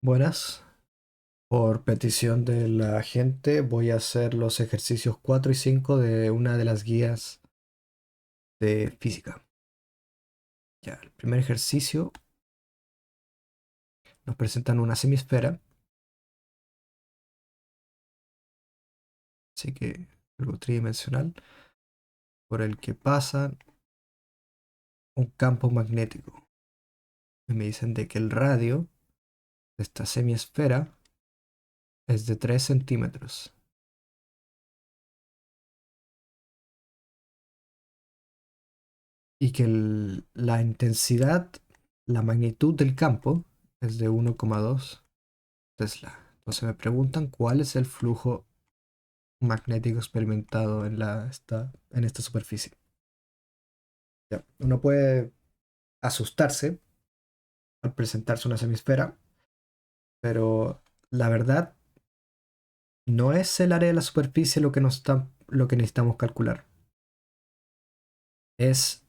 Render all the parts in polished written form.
Buenas. Por petición de la gente voy a hacer los ejercicios 4 y 5 de una de las guías de física. Ya, el primer ejercicio nos presentan una semisfera, así que algo tridimensional, por el que pasa un campo magnético. Y me dicen de que el radio de esta semisfera es de 3 centímetros. Y que la intensidad, la magnitud del campo es de 1,2 Tesla. Entonces me preguntan cuál es el flujo magnético experimentado en esta superficie. Ya, uno puede asustarse al presentarse una semisfera, pero la verdad no es el área de la superficie lo que necesitamos calcular. Es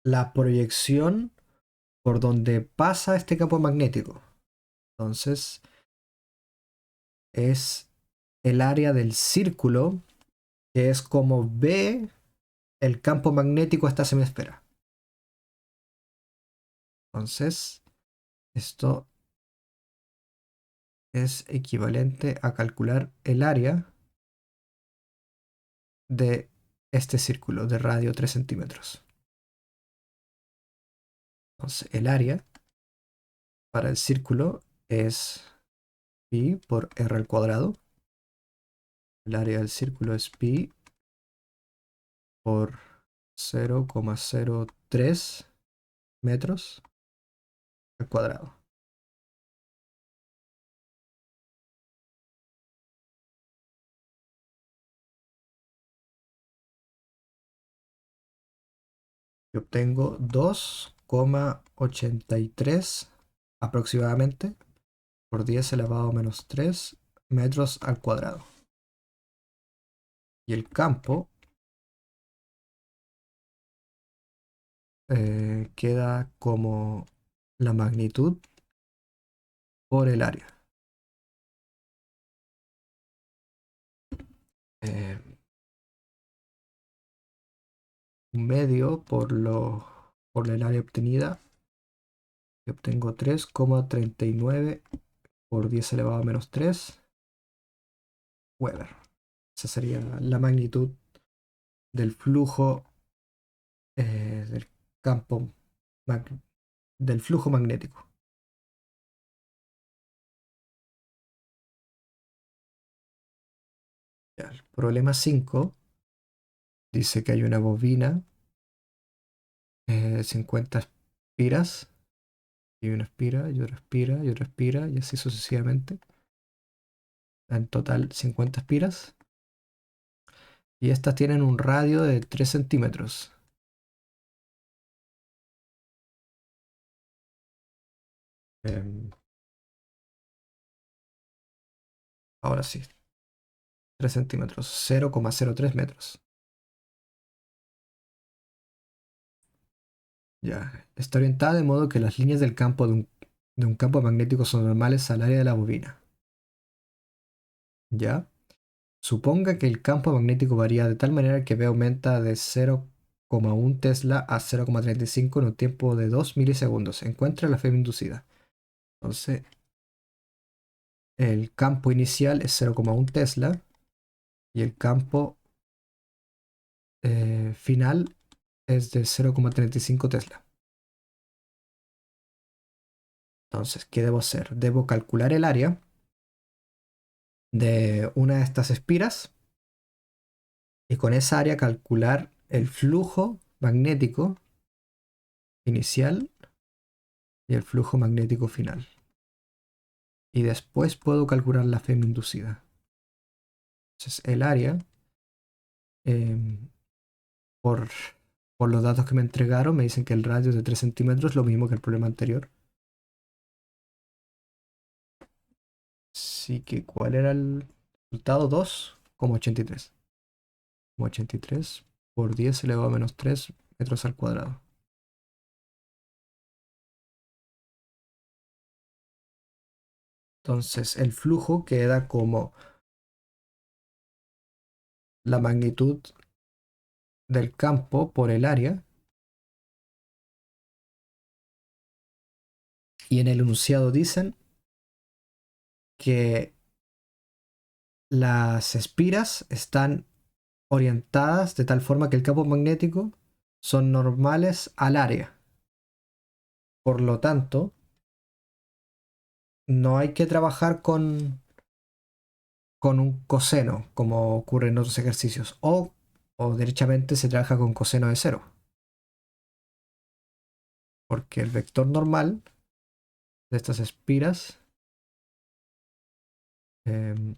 la proyección por donde pasa este campo magnético. Entonces, es el área del círculo, que es como ve el campo magnético a esta semisfera. Entonces, esto es equivalente a calcular el área de este círculo de radio 3 centímetros. Entonces, el área para el círculo es pi por r al cuadrado. El área del círculo es pi por 0,03 metros al cuadrado. Y obtengo 2,83 aproximadamente por 10 elevado a menos 3 metros al cuadrado. Y el campo queda como la magnitud por el área. Eh, un medio por el área obtenida. Y obtengo 3,39 por 10 elevado a menos 3 Weber. Esa sería la magnitud del flujo del campo del flujo magnético. Ya, el problema 5 dice que hay una bobina de 50 espiras. Y una espira, y otra espira, y otra espira, y así sucesivamente. En total 50 espiras. Y estas tienen un radio de 3 centímetros. Em, ahora sí, 3 centímetros, 0,03 metros. Ya, está orientada de modo que las líneas del campo de un campo magnético son normales al área de la bobina. Ya, suponga que el campo magnético varía de tal manera que V aumenta de 0,1 Tesla a 0,35 en un tiempo de 2 milisegundos. Encuentra la fe inducida. Entonces, el campo inicial es 0,1 Tesla y el campo final es de 0,35 Tesla. Entonces, ¿qué debo hacer? Debo calcular el área de una de estas espiras y con esa área calcular el flujo magnético inicial y el flujo magnético final. Y después puedo calcular la FEM inducida. Entonces, el área, em, por, por los datos que me entregaron, me dicen que el radio es de 3 centímetros, lo mismo que el problema anterior. Así que, ¿cuál era el resultado? 2,83. 83 por 10 elevado a menos 3 metros al cuadrado. Entonces el flujo queda como la magnitud del campo por el área. Y en el enunciado dicen que las espiras están orientadas de tal forma que el campo magnético son normales al área. Por lo tanto, no hay que trabajar con un coseno, como ocurre en otros ejercicios, o derechamente se trabaja con coseno de cero, porque el vector normal de estas espiras eh,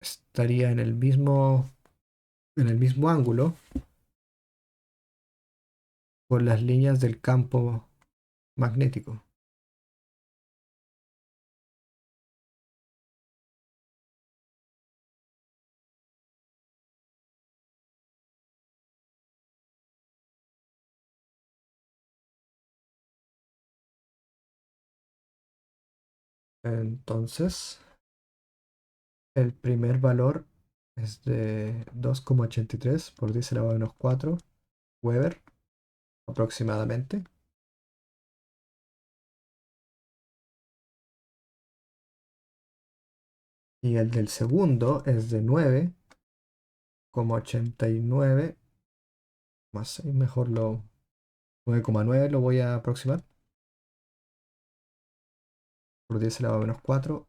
estaría en el mismo ángulo con las líneas del campo magnético. Entonces, el primer valor es de 2,83 por 10 elevado a menos 4 Weber aproximadamente. Y el del segundo es de 9,89 más 6, mejor 9,9 lo voy a aproximar por 10 elevado a menos 4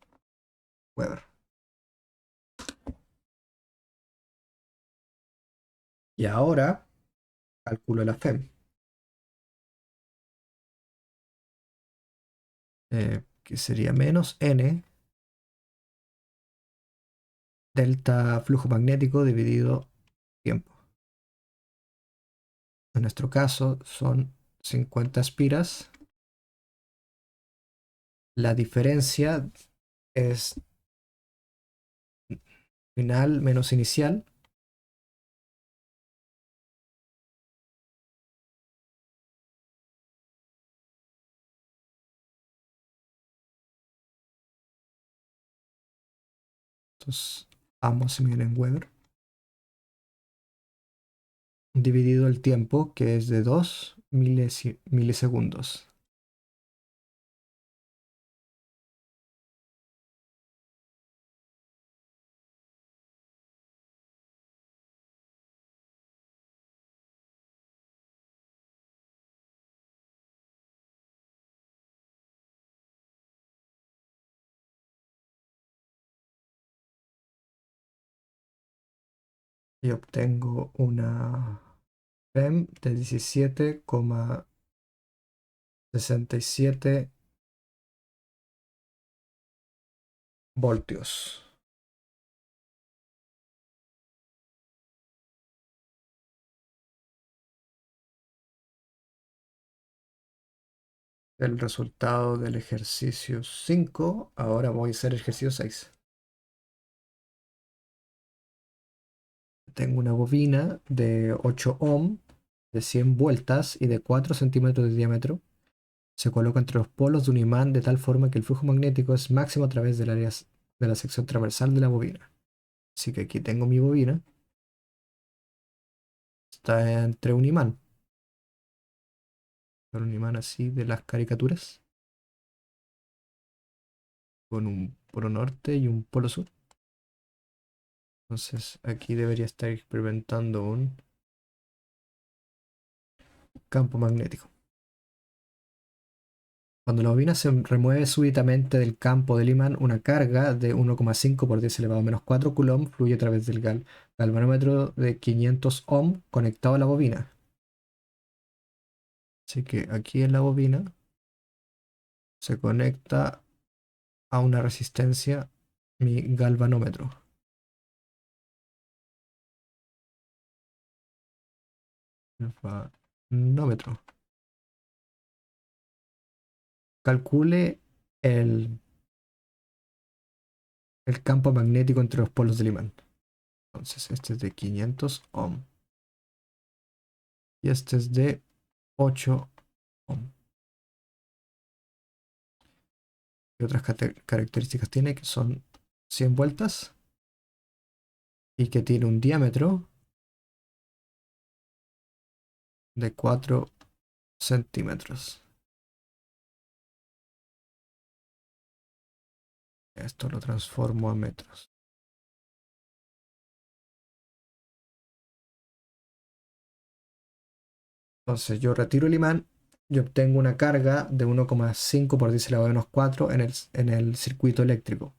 Weber. Y ahora calculo la FEM, que sería menos N delta flujo magnético dividido tiempo. En nuestro caso son 50 espiras. La diferencia es final menos inicial. Entonces, ambos se miden en Weber. Dividido el tiempo, que es de 2 milisegundos. Y obtengo una FEM de 17,67 voltios. El resultado del ejercicio 5. Ahora voy a hacer el ejercicio 6. Tengo una bobina de 8 ohm, de 100 vueltas y de 4 centímetros de diámetro. Se coloca entre los polos de un imán de tal forma que el flujo magnético es máximo a través del área de la sección transversal de la bobina. Así que aquí tengo mi bobina. Está entre un imán así de las caricaturas, con un polo norte y un polo sur. Entonces aquí debería estar experimentando un campo magnético. Cuando la bobina se remueve súbitamente del campo del imán, una carga de 1,5 por 10 elevado a menos 4 coulomb fluye a través del galvanómetro de 500 ohm conectado a la bobina. Así que aquí en la bobina se conecta a una resistencia mi galvanómetro. Galvanómetro. Calcule el, el campo magnético entre los polos del imán. Entonces, este es de 500 ohm y este es de 8 ohm. ¿Qué otras características tiene? Que son 100 vueltas y que tiene un diámetro de 4 centímetros. Esto lo transformo a metros. Entonces yo retiro el imán y obtengo una carga de 1,5 por 10 elevado a menos 4 en el circuito eléctrico.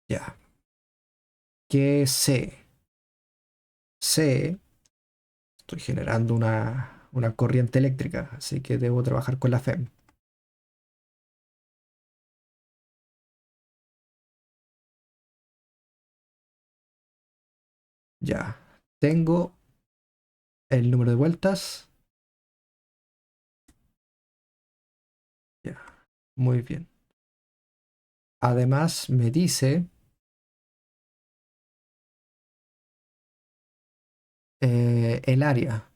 Ya. ¿Qué sé? Sé, estoy generando una corriente eléctrica, así que debo trabajar con la FEM. Ya. Tengo el número de vueltas. Ya. Muy bien. Además me dice el área.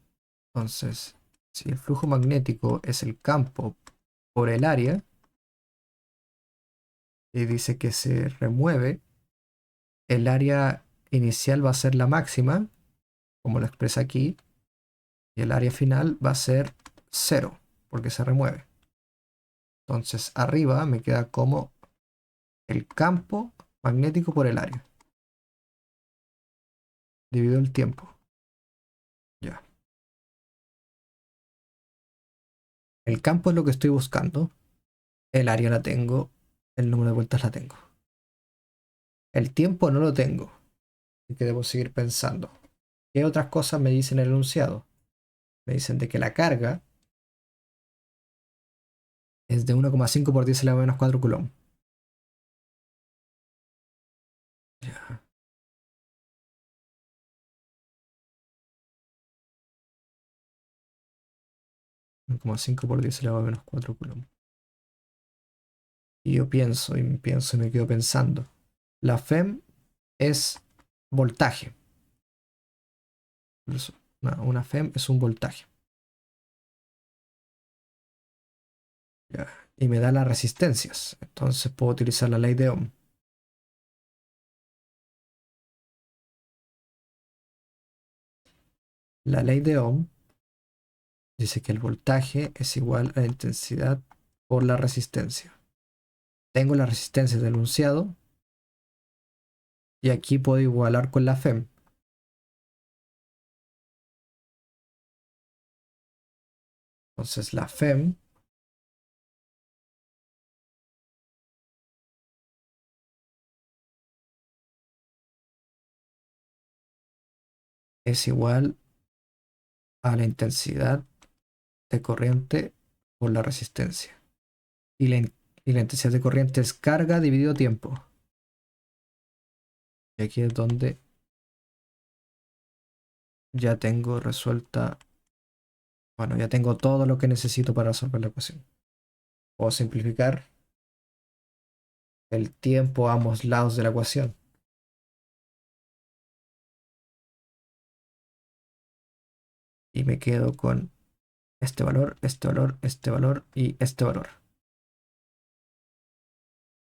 Entonces, si el flujo magnético es el campo por el área, y dice que se remueve, el área inicial va a ser la máxima, como lo expresa aquí, y el área final va a ser cero, porque se remueve. Entonces, arriba me queda como el campo magnético por el área, dividido el tiempo. Ya. El campo es lo que estoy buscando, el área la tengo, el número de vueltas la tengo. El tiempo no lo tengo, así que debo seguir pensando. ¿Qué otras cosas me dicen el enunciado? Me dicen de que la carga es de 1,5 por 10 elevado a menos 4 coulomb. Ya. 1,5 por 10 elevado a menos 4 coulomb. Y yo pienso y pienso y me quedo pensando. La FEM es voltaje. Una FEM es un voltaje. Ya. Y me da las resistencias. Entonces puedo utilizar la ley de Ohm. La ley de Ohm dice que el voltaje es igual a la intensidad por la resistencia. Tengo la resistencia del enunciado y aquí puedo igualar con la FEM. Entonces la FEM es igual a la intensidad de corriente por la resistencia. Y la intensidad de corriente es carga dividido tiempo. Y aquí es donde ya tengo resuelta, bueno, ya tengo todo lo que necesito para resolver la ecuación. Puedo simplificar el tiempo a ambos lados de la ecuación. Y me quedo con este valor, este valor, este valor y este valor.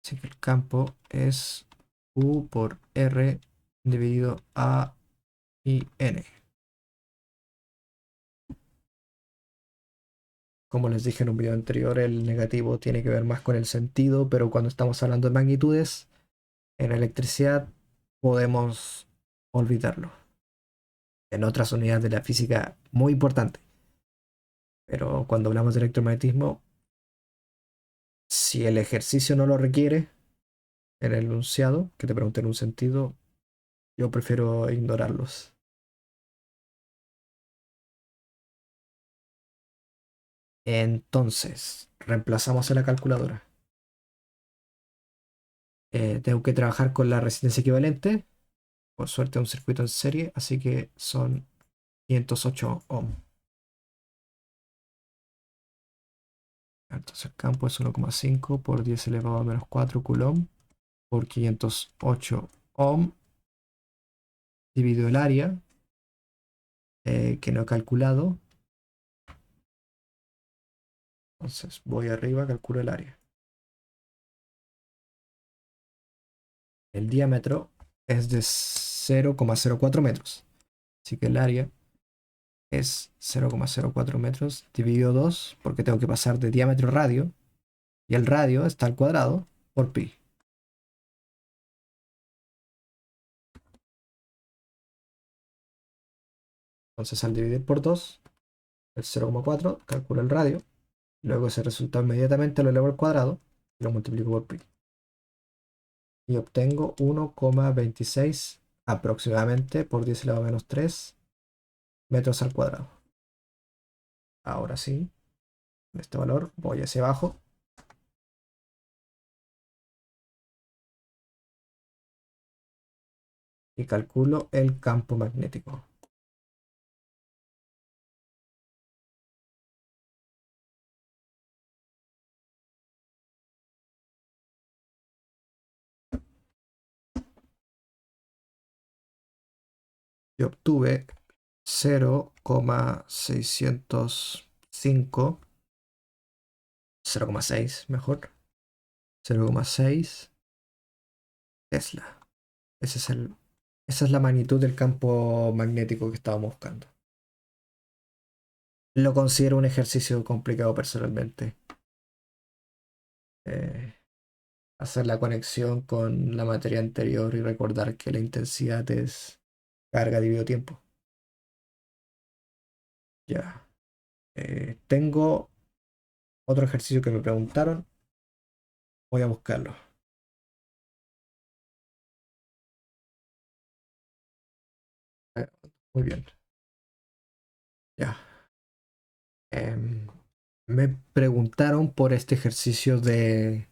Así que el campo es U por R dividido A y N. Como les dije en un video anterior, el negativo tiene que ver más con el sentido, pero cuando estamos hablando de magnitudes, en electricidad podemos olvidarlo. En otras unidades de la física muy importante. Pero cuando hablamos de electromagnetismo, si el ejercicio no lo requiere en el enunciado, que te pregunten un sentido, yo prefiero ignorarlos. Entonces, reemplazamos a la calculadora. Tengo que trabajar con la resistencia equivalente. Por suerte, un circuito en serie, así que son 508 ohm. Entonces el campo es 1,5 por 10 elevado a menos 4 coulomb por 508 ohm dividido el área, que no he calculado. Entonces voy arriba, calculo el área. El diámetro es de 0,04 metros. Así que el área es 0,04 metros dividido 2, porque tengo que pasar de diámetro a radio, y el radio está al cuadrado por pi. Entonces al dividir por 2, el 0,4, calculo el radio, luego ese resultado inmediatamente lo elevo al cuadrado y lo multiplico por pi. Y obtengo 1,26 aproximadamente por 10 elevado a menos 3 metros al cuadrado. Ahora sí, en este valor voy hacia abajo y calculo el campo magnético. Y obtuve 0,605, 0,6 mejor, 0,6 Tesla. Ese es esa es la magnitud del campo magnético que estábamos buscando. Lo considero un ejercicio complicado personalmente. Eh, Hacer la conexión con la materia anterior y recordar que la intensidad es carga dividido tiempo. Ya. Tengo otro ejercicio que me preguntaron. Voy a buscarlo. Eh, Muy bien. Ya. Em, Me preguntaron por este ejercicio de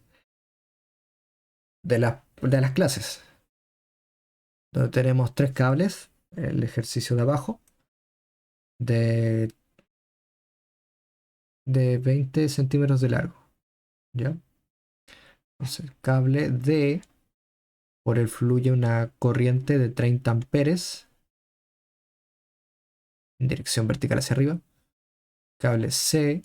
las clases, donde tenemos tres cables, el ejercicio de abajo, de, de 20 centímetros de largo, ¿ya? Entonces, el cable D, por él fluye una corriente de 30 amperes en dirección vertical hacia arriba. Cable C,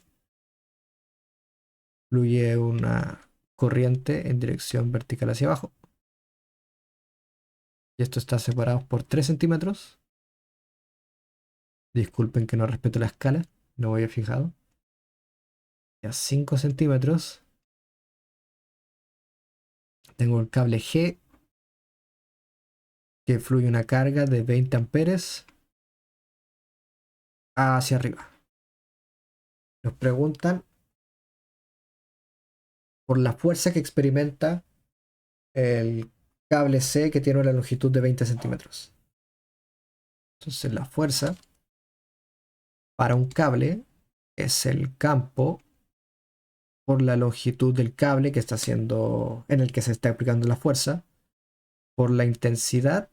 fluye una corriente en dirección vertical hacia abajo. Y esto está separado por 3 centímetros. Disculpen que no respeto la escala, no voy a fijado. Y a 5 centímetros tengo el cable G, que fluye una carga de 20 amperes hacia arriba. Nos preguntan por la fuerza que experimenta el cable C, que tiene una longitud de 20 centímetros. Entonces la fuerza para un cable es el campo por la longitud del cable que está haciendo, en el que se está aplicando la fuerza, por la intensidad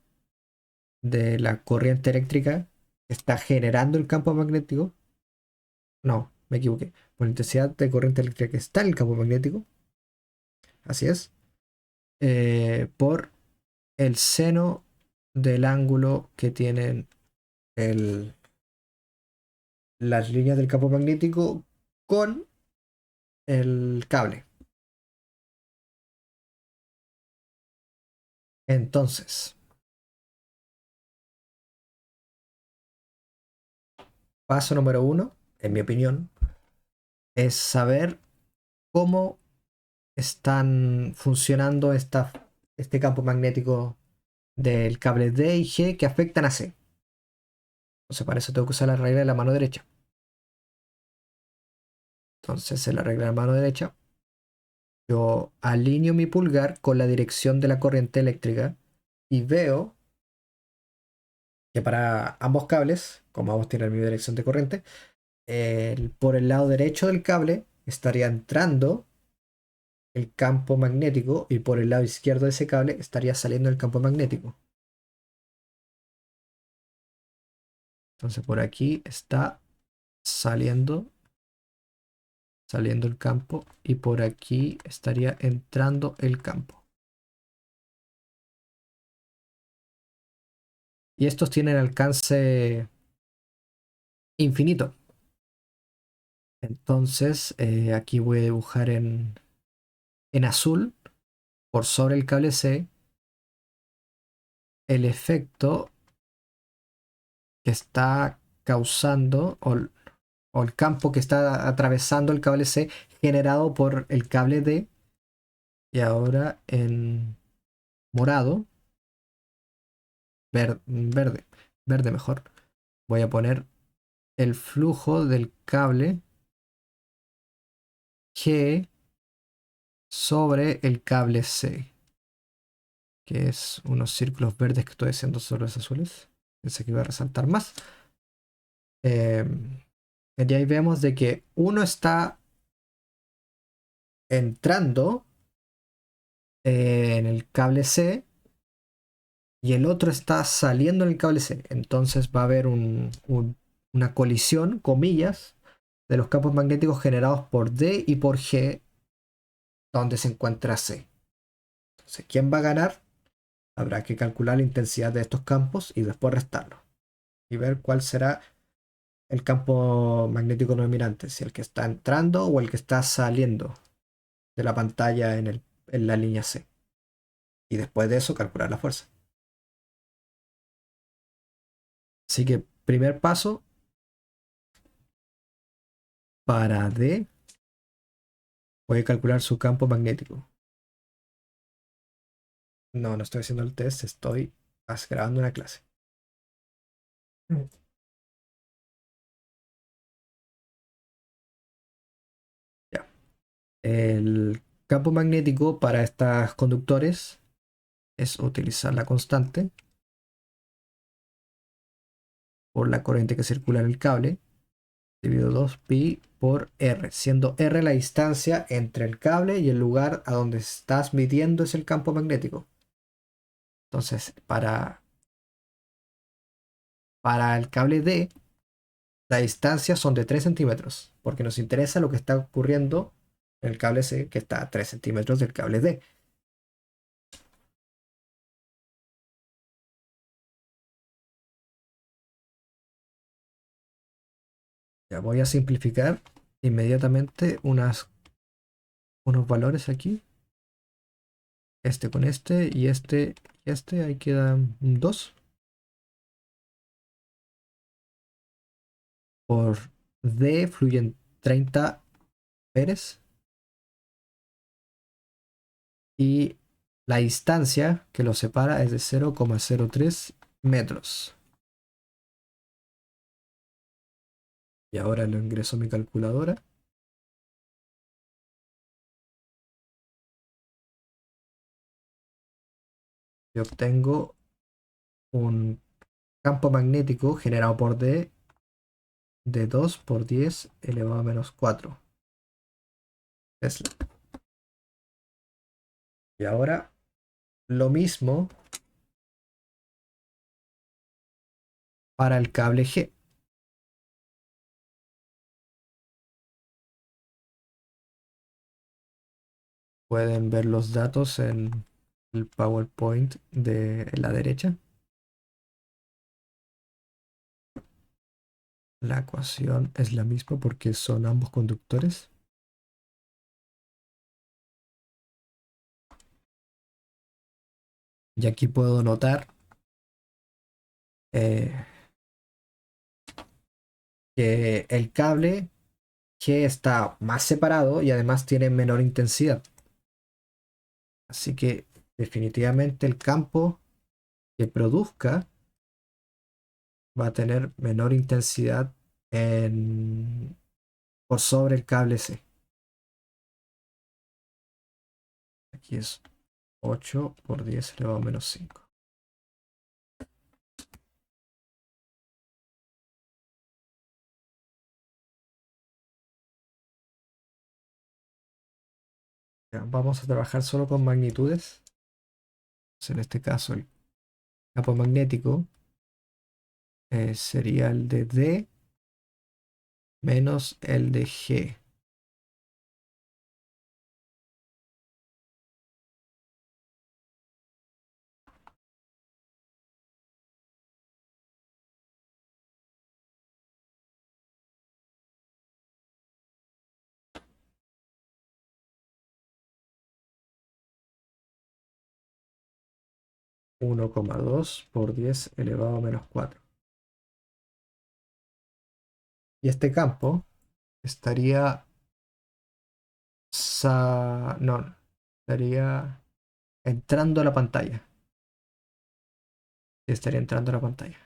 de la corriente eléctrica que está generando el campo magnético. No, me equivoqué. Por la intensidad de corriente eléctrica que está en el campo magnético. Así es. Por el seno del ángulo que tienen el, las líneas del campo magnético con el cable. Entonces, paso número uno, en mi opinión, es saber cómo están funcionando este campo magnético del cable D y G que afectan a C. Entonces, para eso tengo que usar la regla de la mano derecha. Entonces, en la regla de la mano derecha, yo alineo mi pulgar con la dirección de la corriente eléctrica y veo que para ambos cables, como ambos tienen la misma dirección de corriente, por el lado derecho del cable estaría entrando el campo magnético y por el lado izquierdo de ese cable estaría saliendo el campo magnético. Entonces por aquí está saliendo, saliendo el campo y por aquí estaría entrando el campo. Y estos tienen alcance infinito. Entonces aquí voy a dibujar en azul por sobre el cable C el efecto que está causando o el campo que está atravesando el cable C generado por el cable D. Y ahora en morado, verde, verde mejor, voy a poner el flujo del cable G sobre el cable C, que es unos círculos verdes que estoy haciendo sobre los azules. Pensé que iba a resaltar más. Y ahí vemos de que uno está entrando en el cable C y el otro está saliendo en el cable C. Entonces va a haber una colisión, comillas, de los campos magnéticos generados por D y por G, donde se encuentra C. Entonces, ¿quién va a ganar? Habrá que calcular la intensidad de estos campos y después restarlo. Y ver cuál será el campo magnético dominante, si el que está entrando o el que está saliendo de la pantalla en la línea C. Y después de eso calcular la fuerza. Así que primer paso para D, puede calcular su campo magnético. No, no estoy haciendo el test, estoy grabando una clase. Ya. El campo magnético para estos conductores es utilizar la constante por la corriente que circula en el cable, dividido 2pi por r, siendo r la distancia entre el cable y el lugar a donde estás midiendo es el campo magnético. Entonces, para el cable D, la distancia son de 3 centímetros, porque nos interesa lo que está ocurriendo en el cable C, que está a 3 centímetros del cable D. Ya voy a simplificar inmediatamente unos valores aquí. Este con este y este, ahí quedan 2 por D fluyen 30 amperes y la distancia que los separa es de 0,03 metros. Y ahora lo ingreso a mi calculadora. Y obtengo un campo magnético generado por D de 2 por 10 elevado a menos 4 Tesla. Y ahora lo mismo para el cable G. Pueden ver los datos en el PowerPoint de la derecha. La ecuación es la misma porque son ambos conductores. Y aquí puedo notar eh, que el cable G está más separado y además tiene menor intensidad. Así que definitivamente el campo que produzca va a tener menor intensidad por sobre el cable C. Aquí es 8 por 10 elevado a menos 5. Ya, vamos a trabajar solo con magnitudes. Entonces, en este caso, el campo magnético sería el de D menos el de G. 1,2 por 10 elevado a menos 4. Y este campo estaría... no, estaría entrando a la pantalla. Estaría entrando a la pantalla.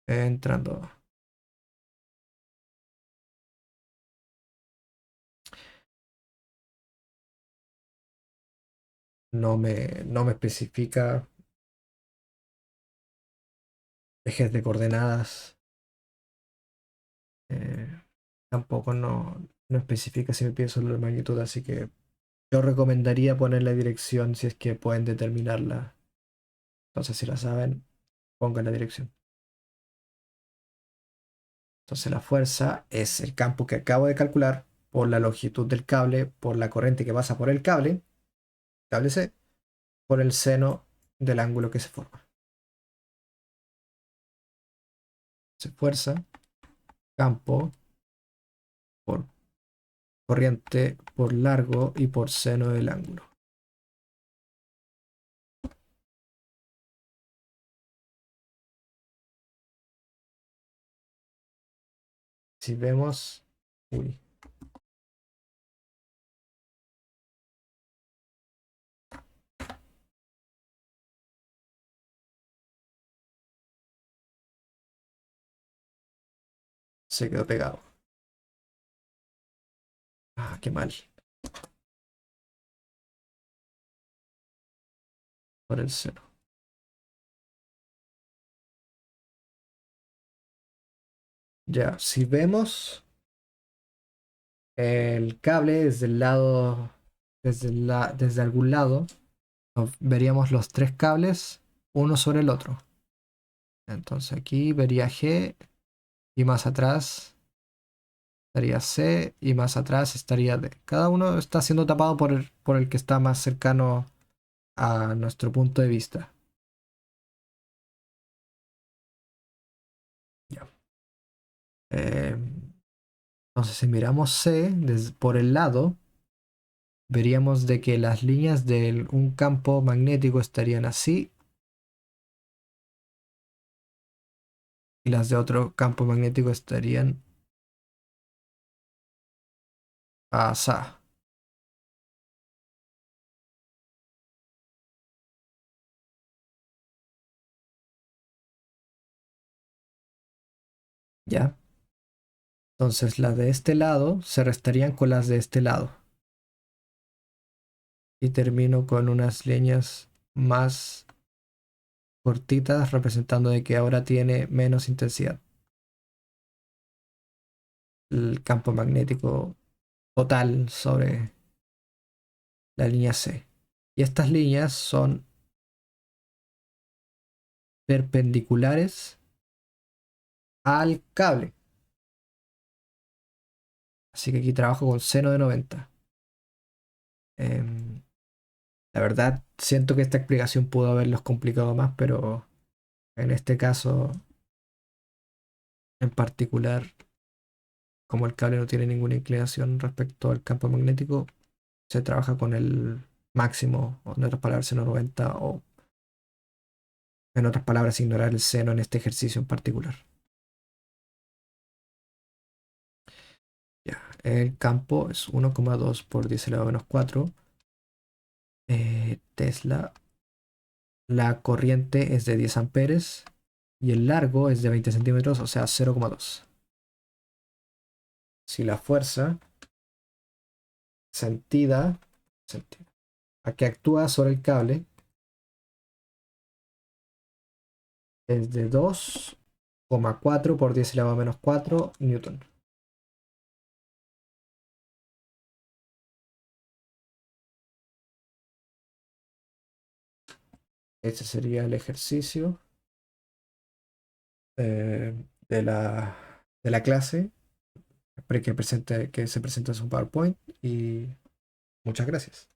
Entrando. No me especifica ejes de coordenadas. eh, Tampoco no especifica si me pide solo la magnitud, así que yo recomendaría poner la dirección si es que pueden determinarla. Entonces, si la saben, pongan la dirección. Entonces, la fuerza es el campo que acabo de calcular por la longitud del cable, por la corriente que pasa por el cable C, por el seno del ángulo que se forma. Entonces, fuerza, campo, por corriente, por largo y por seno del ángulo. Si vemos... Uy, se quedó pegado. Ah, qué mal. Por el seno. Ya, si vemos el cable desde el lado, desde algún lado, veríamos los tres cables uno sobre el otro. Entonces aquí vería G y más atrás estaría C y más atrás estaría D. Cada uno está siendo tapado por el que está más cercano a nuestro punto de vista. Ya. Eh, entonces si miramos C por el lado, veríamos de que las líneas de un campo magnético estarían así y las de otro campo magnético estarían así. ¿Ya? Entonces las de este lado se restarían con las de este lado. Y termino con unas líneas más cortitas representando de que ahora tiene menos intensidad el campo magnético total sobre la línea C. Y estas líneas son perpendiculares al cable. Así que aquí trabajo con seno de 90. Em, la verdad, siento que esta explicación pudo haberlos complicado más, pero en este caso en particular, como el cable no tiene ninguna inclinación respecto al campo magnético, se trabaja con el máximo, o en otras palabras, seno 90, o en otras palabras, ignorar el seno en este ejercicio en particular. Ya, el campo es 1,2 por 10 elevado a menos 4 Tesla. La corriente es de 10 amperes y el largo es de 20 centímetros, o sea, 0,2. Si la fuerza sentida, a que actúa sobre el cable es de 2,4 por 10 elevado a menos 4 newton. Ese sería el ejercicio eh, de la clase que se presenta en su PowerPoint y muchas gracias.